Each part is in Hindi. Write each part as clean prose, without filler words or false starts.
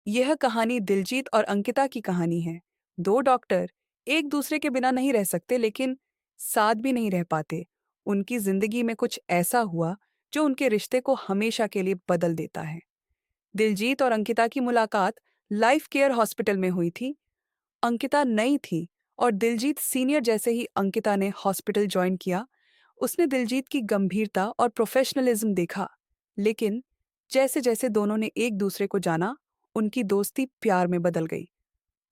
यह कहानी दिलजीत और अंकिता की कहानी है। दो डॉक्टर एक दूसरे के बिना नहीं रह सकते, लेकिन साथ भी नहीं रह पाते। उनकी जिंदगी में कुछ ऐसा हुआ जो उनके रिश्ते को हमेशा के लिए बदल देता है। दिलजीत और अंकिता की मुलाकात लाइफ केयर हॉस्पिटल में हुई थी। अंकिता नई थी और दिलजीत सीनियर। जैसे ही अंकिता ने हॉस्पिटल ज्वाइन किया, उसने दिलजीत की गंभीरता और प्रोफेशनलिज्म देखा। लेकिन जैसे जैसे दोनों ने एक दूसरे को जाना, उनकी दोस्ती प्यार में बदल गई।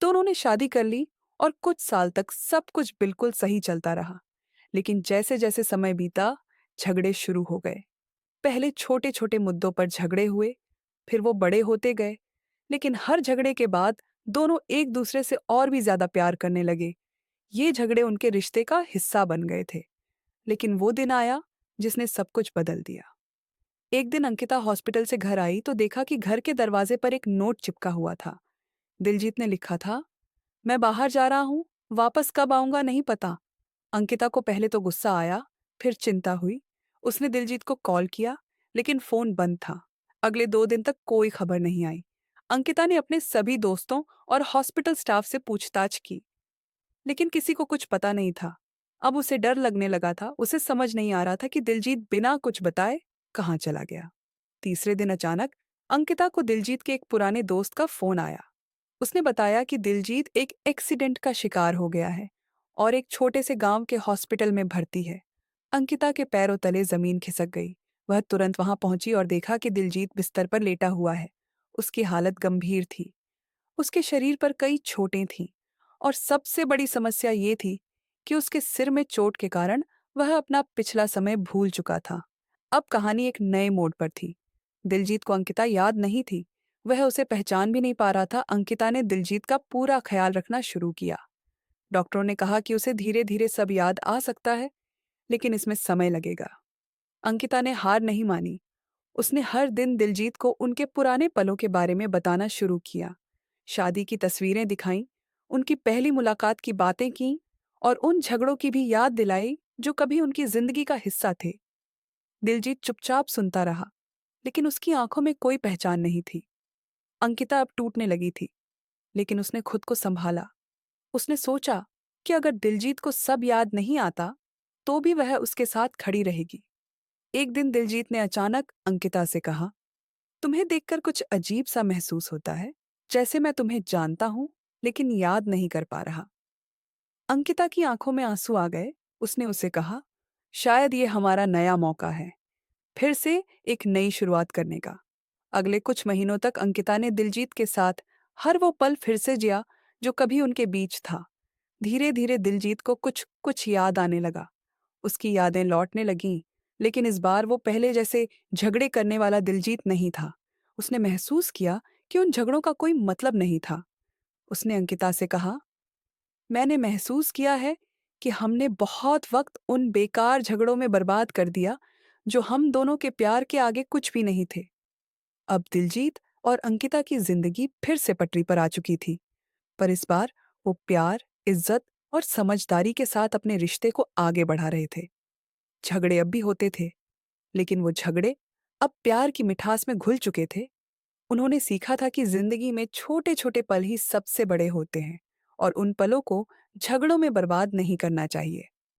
दोनों ने शादी कर ली और कुछ साल तक सब कुछ बिल्कुल सही चलता रहा। लेकिन जैसे जैसे समय बीता, झगड़े शुरू हो गए। पहले छोटे छोटे मुद्दों पर झगड़े हुए, फिर वो बड़े होते गए। लेकिन हर झगड़े के बाद दोनों एक दूसरे से और भी ज्यादा प्यार करने लगे। ये झगड़े उनके रिश्ते का हिस्सा बन गए थे। लेकिन वो दिन आया जिसने सब कुछ बदल दिया। एक दिन अंकिता हॉस्पिटल से घर आई तो देखा कि घर के दरवाजे पर एक नोट चिपका हुआ था। दिलजीत ने लिखा था, मैं बाहर जा रहा हूँ, वापस कब आऊंगा नहीं पता। अंकिता को पहले तो गुस्सा आया, फिर चिंता हुई। उसने दिलजीत को कॉल किया, लेकिन फोन बंद था। अगले 2 दिन तक कोई खबर नहीं आई। अंकिता ने अपने सभी दोस्तों और हॉस्पिटल स्टाफ से पूछताछ की, लेकिन किसी को कुछ पता नहीं था। अब उसे डर लगने लगा था। उसे समझ नहीं आ रहा था कि दिलजीत बिना कुछ बताए कहाँ चला गया। तीसरे दिन अचानक अंकिता को दिलजीत के एक पुराने दोस्त का फोन आया। उसने बताया कि दिलजीत एक एक्सीडेंट का शिकार हो गया है और एक छोटे से गांव के हॉस्पिटल में भर्ती है। अंकिता के पैरों तले जमीन खिसक गई। वह तुरंत वहां पहुंची और देखा कि दिलजीत बिस्तर पर लेटा हुआ है। उसकी हालत गंभीर थी। उसके शरीर पर कई चोटें थीं और सबसे बड़ी समस्या ये थी कि उसके सिर में चोट के कारण वह अपना पिछला समय भूल चुका था। अब कहानी एक नए मोड़ पर थी। दिलजीत को अंकिता याद नहीं थी। वह उसे पहचान भी नहीं पा रहा था। अंकिता ने दिलजीत का पूरा ख्याल रखना शुरू किया। डॉक्टरों ने कहा कि उसे धीरे धीरे सब याद आ सकता है, लेकिन इसमें समय लगेगा। अंकिता ने हार नहीं मानी। उसने हर दिन दिलजीत को उनके पुराने पलों के बारे में बताना शुरू किया। शादी की तस्वीरें दिखाईं, उनकी पहली मुलाकात की बातें की और उन झगड़ों की भी याद दिलाई जो कभी उनकी जिंदगी का हिस्सा थे। दिलजीत चुपचाप सुनता रहा, लेकिन उसकी आंखों में कोई पहचान नहीं थी। अंकिता अब टूटने लगी थी, लेकिन उसने खुद को संभाला। उसने सोचा कि अगर दिलजीत को सब याद नहीं आता, तो भी वह उसके साथ खड़ी रहेगी। एक दिन दिलजीत ने अचानक अंकिता से कहा, तुम्हें देखकर कुछ अजीब सा महसूस होता है, जैसे मैं तुम्हें जानता हूं, लेकिन याद नहीं कर पा रहा। अंकिता की आंखों में आंसू आ गए। उसने उसे कहा, शायद ये हमारा नया मौका है, फिर से एक नई शुरुआत करने का। अगले कुछ महीनों तक अंकिता ने दिलजीत के साथ हर वो पल फिर से जिया जो कभी उनके बीच था। धीरे धीरे दिलजीत को कुछ कुछ याद आने लगा। उसकी यादें लौटने लगीं, लेकिन इस बार वो पहले जैसे झगड़े करने वाला दिलजीत नहीं था। उसने महसूस किया कि उन झगड़ों का कोई मतलब नहीं था। उसने अंकिता से कहा, मैंने महसूस किया है कि हमने बहुत वक्त उन बेकार झगड़ों में बर्बाद कर दिया जो हम दोनों के प्यार के आगे कुछ भी नहीं थे। अब दिलजीत और अंकिता की जिंदगी फिर से पटरी पर आ चुकी थी, पर इस बार वो प्यार, इज्जत और समझदारी के साथ अपने रिश्ते को आगे बढ़ा रहे थे। झगड़े अब भी होते थे, लेकिन वो झगड़े अब प्यार की मिठास में घुल चुके थे। उन्होंने सीखा था कि जिंदगी में छोटे छोटे पल ही सबसे बड़े होते हैं और उन पलों को झगड़ों में बर्बाद नहीं करना चाहिए।